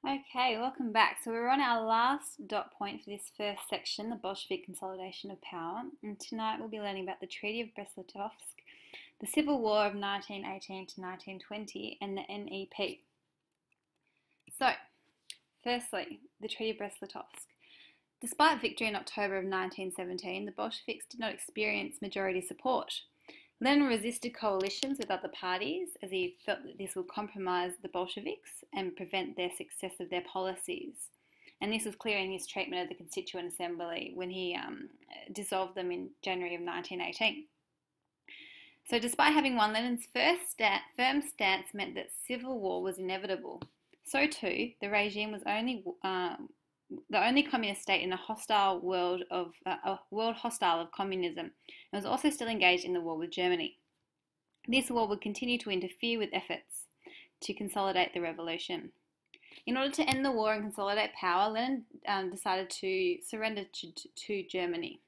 Okay, welcome back. So we're on our last dot point for this first section, the Bolshevik consolidation of power. And tonight we'll be learning about the Treaty of Brest-Litovsk, the Civil War of 1918 to 1920, and the NEP. So, firstly, the Treaty of Brest-Litovsk. Despite victory in October of 1917, the Bolsheviks did not experience majority support. Lenin resisted coalitions with other parties as he felt that this would compromise the Bolsheviks and prevent their success of their policies. And this was clear in his treatment of the Constituent Assembly when he dissolved them in January of 1918. So despite having won, Lenin's firm stance meant that civil war was inevitable. So too, the regime was the only communist state in a world hostile of communism, and was also still engaged in the war with Germany. This war would continue to interfere with efforts to consolidate the revolution. In order to end the war and consolidate power, Lenin decided to surrender to Germany.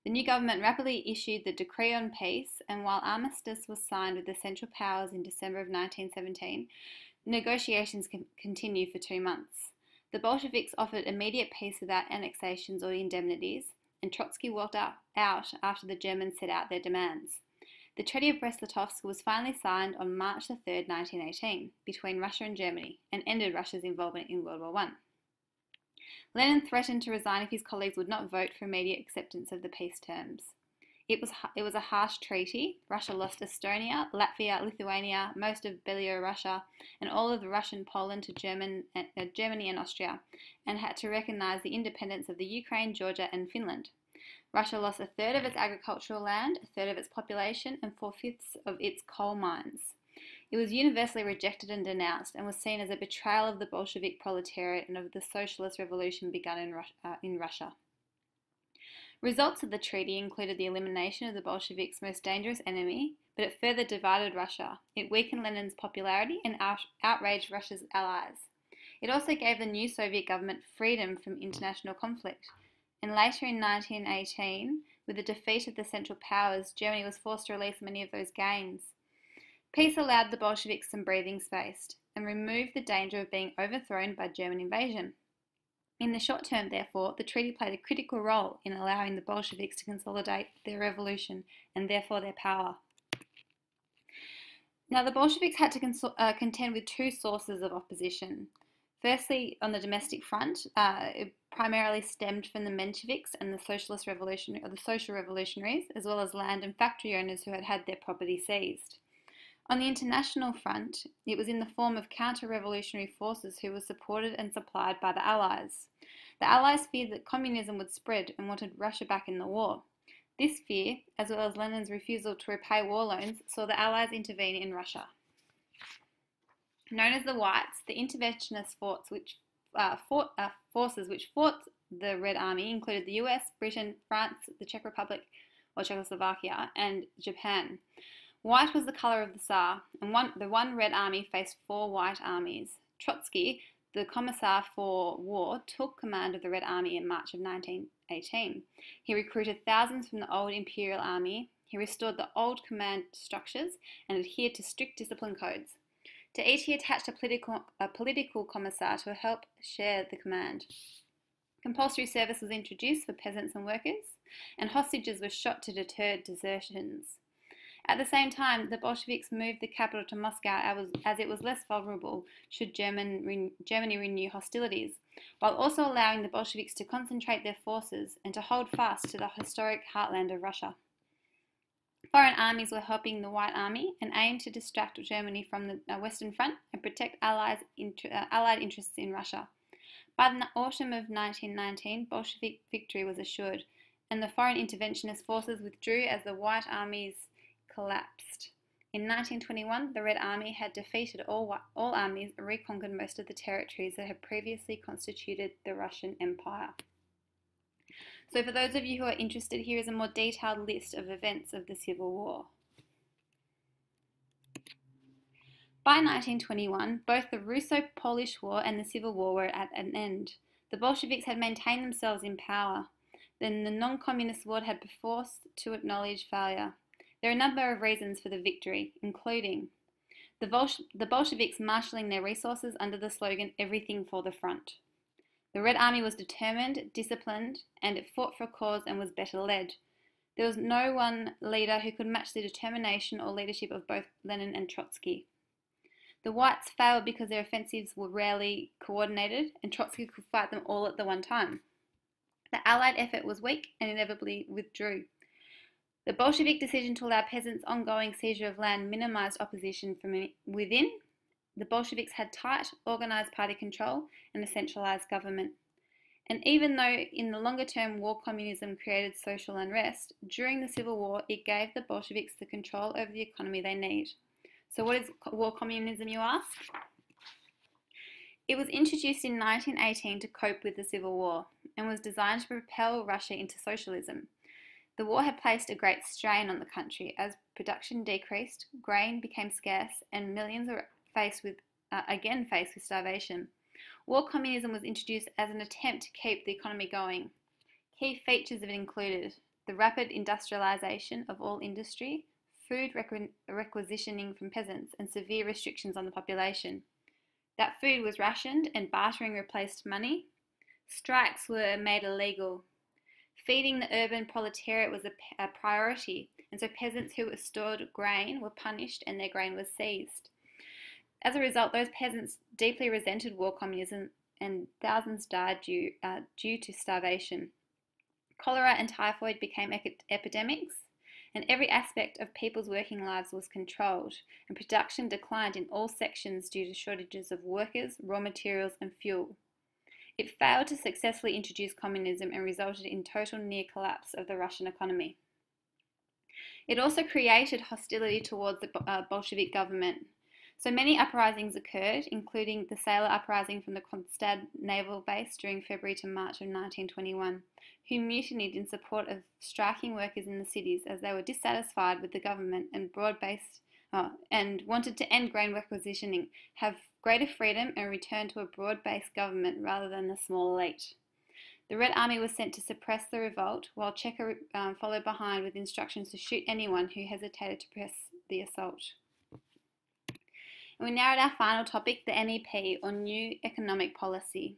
The new government rapidly issued the Decree on Peace, and while armistice was signed with the Central Powers in December of 1917, negotiations continued for 2 months. The Bolsheviks offered immediate peace without annexations or indemnities, and Trotsky walked out after the Germans set out their demands. The Treaty of Brest-Litovsk was finally signed on March 3, 1918, between Russia and Germany, and ended Russia's involvement in World War I. Lenin threatened to resign if his colleagues would not vote for immediate acceptance of the peace terms. It was a harsh treaty. Russia lost Estonia, Latvia, Lithuania, most of Belarus, and all of the Russian Poland to Germany and Austria, and had to recognise the independence of the Ukraine, Georgia, and Finland. Russia lost a third of its agricultural land, a third of its population, and 4/5 of its coal mines. It was universally rejected and denounced, and was seen as a betrayal of the Bolshevik proletariat and of the socialist revolution begun in Russia. Results of the treaty included the elimination of the Bolsheviks' most dangerous enemy, but it further divided Russia. It weakened Lenin's popularity and outraged Russia's allies. It also gave the new Soviet government freedom from international conflict. And later in 1918, with the defeat of the Central Powers, Germany was forced to release many of those gains. Peace allowed the Bolsheviks some breathing space and removed the danger of being overthrown by German invasion. In the short term, therefore, the treaty played a critical role in allowing the Bolsheviks to consolidate their revolution and therefore their power. Now, the Bolsheviks had to contend with two sources of opposition. Firstly, on the domestic front, it primarily stemmed from the Mensheviks and the social revolutionaries, as well as land and factory owners who had had their property seized. On the international front, it was in the form of counter-revolutionary forces who were supported and supplied by the Allies. The Allies feared that communism would spread and wanted Russia back in the war. This fear, as well as Lenin's refusal to repay war loans, saw the Allies intervene in Russia. Known as the Whites, the interventionist forces which fought the Red Army included the US, Britain, France, the Czech Republic, or Czechoslovakia, and Japan. White was the colour of the Tsar, and the one Red Army faced 4 White armies. Trotsky, the Commissar for War, took command of the Red Army in March of 1918. He recruited thousands from the old Imperial Army. He restored the old command structures and adhered to strict discipline codes. To each he attached a political commissar to help share the command. Compulsory service was introduced for peasants and workers, and hostages were shot to deter desertions. At the same time, the Bolsheviks moved the capital to Moscow as it was less vulnerable should Germany renew hostilities, while also allowing the Bolsheviks to concentrate their forces and to hold fast to the historic heartland of Russia. Foreign armies were helping the White Army and aimed to distract Germany from the Western Front and protect Allied interests in Russia. By the autumn of 1919, Bolshevik victory was assured, and the foreign interventionist forces withdrew as the White Armies collapsed. In 1921, the Red Army had defeated all armies and reconquered most of the territories that had previously constituted the Russian Empire. So for those of you who are interested, here is a more detailed list of events of the Civil War. By 1921, both the Russo-Polish War and the Civil War were at an end. The Bolsheviks had maintained themselves in power. Then the non-communist world had been forced to acknowledge failure. There are a number of reasons for the victory, including the Bolsheviks marshalling their resources under the slogan, "Everything for the front." The Red Army was determined, disciplined, and it fought for a cause and was better led. There was no one leader who could match the determination or leadership of both Lenin and Trotsky. The Whites failed because their offensives were rarely coordinated, and Trotsky could fight them all at the one time. The Allied effort was weak and inevitably withdrew. The Bolshevik decision to allow peasants' ongoing seizure of land minimized opposition from within. The Bolsheviks had tight, organized party control and a centralized government. And even though in the longer term war communism created social unrest, during the Civil War it gave the Bolsheviks the control over the economy they need. So what is war communism, you ask? It was introduced in 1918 to cope with the Civil War and was designed to propel Russia into socialism. The war had placed a great strain on the country as production decreased, grain became scarce, and millions were faced with starvation. War communism was introduced as an attempt to keep the economy going. Key features of it included the rapid industrialization of all industry, food requisitioning from peasants, and severe restrictions on the population. That food was rationed and bartering replaced money. Strikes were made illegal. Feeding the urban proletariat was a priority, and so peasants who stored grain were punished and their grain was seized. As a result, those peasants deeply resented war communism and thousands died due to starvation. Cholera and typhoid became epidemics, and every aspect of people's working lives was controlled, and production declined in all sections due to shortages of workers, raw materials, and fuel. It failed to successfully introduce communism and resulted in total near collapse of the Russian economy. It also created hostility towards the Bolshevik government. So many uprisings occurred, including the sailor uprising from the Kronstadt naval base during February to March of 1921, who mutinied in support of striking workers in the cities as they were dissatisfied with the government and and wanted to end grain requisitioning, have greater freedom and return to a broad-based government rather than the small elite. The Red Army was sent to suppress the revolt, while Cheka followed behind with instructions to shoot anyone who hesitated to press the assault. And we now at our final topic, the NEP, or New Economic Policy.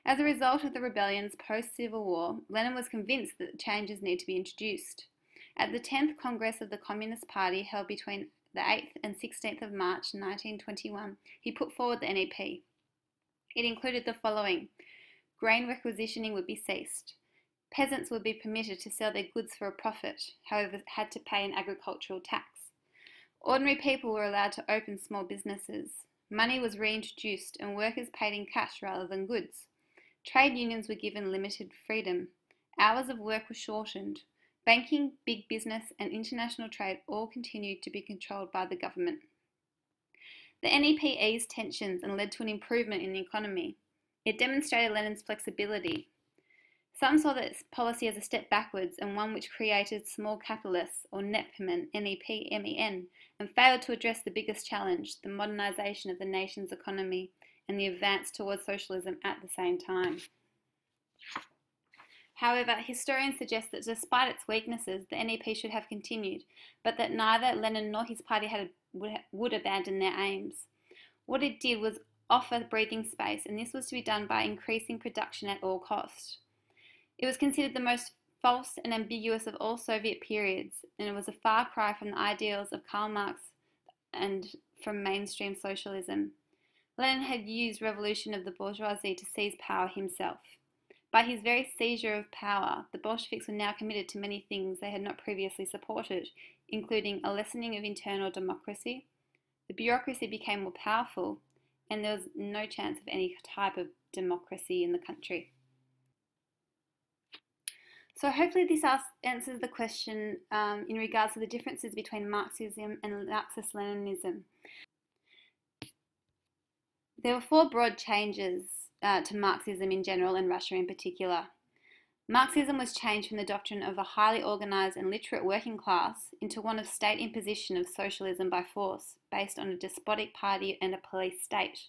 As a result of the rebellions post-Civil War, Lenin was convinced that changes need to be introduced. At the 10th Congress of the Communist Party, held between the 8th and 16th of March 1921, he put forward the NEP. It included the following: grain requisitioning would be ceased. Peasants would be permitted to sell their goods for a profit, however had to pay an agricultural tax. Ordinary people were allowed to open small businesses. Money was reintroduced and workers paid in cash rather than goods. Trade unions were given limited freedom. Hours of work were shortened. Banking, big business and international trade all continued to be controlled by the government. The NEP eased tensions and led to an improvement in the economy. It demonstrated Lenin's flexibility. Some saw this policy as a step backwards and one which created small capitalists, or NEP, N-E-P-M-E-N, and failed to address the biggest challenge, the modernisation of the nation's economy and the advance towards socialism at the same time. However, historians suggest that despite its weaknesses, the NEP should have continued, but that neither Lenin nor his party would abandon their aims. What it did was offer breathing space, and this was to be done by increasing production at all costs. It was considered the most false and ambiguous of all Soviet periods, and it was a far cry from the ideals of Karl Marx and from mainstream socialism. Lenin had used revolution of the bourgeoisie to seize power himself. By his very seizure of power, the Bolsheviks were now committed to many things they had not previously supported, including a lessening of internal democracy. The bureaucracy became more powerful, and there was no chance of any type of democracy in the country. So hopefully this answers the question in regards to the differences between Marxism and Marxist-Leninism. There were 4 broad changes to Marxism in general and Russia in particular. Marxism was changed from the doctrine of a highly organised and literate working class into one of state imposition of socialism by force, based on a despotic party and a police state.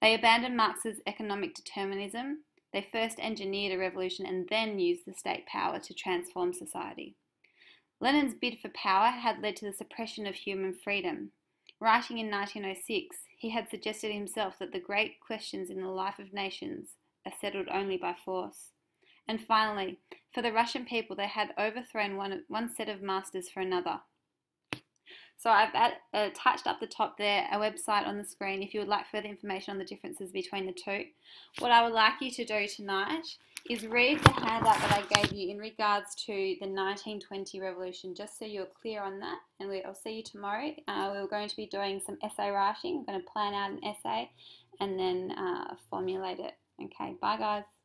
They abandoned Marx's economic determinism. They first engineered a revolution and then used the state power to transform society. Lenin's bid for power had led to the suppression of human freedom. Writing in 1906, he had suggested himself that the great questions in the life of nations are settled only by force. And finally, for the Russian people, they had overthrown one set of masters for another. So I've attached up the top there a website on the screen if you would like further information on the differences between the two. What I would like you to do tonight is read the handout that I gave you in regards to the 1920 revolution, just so you're clear on that. And I'll see you tomorrow. We're going to be doing some essay writing. I'm going to plan out an essay and then formulate it. Okay, bye guys.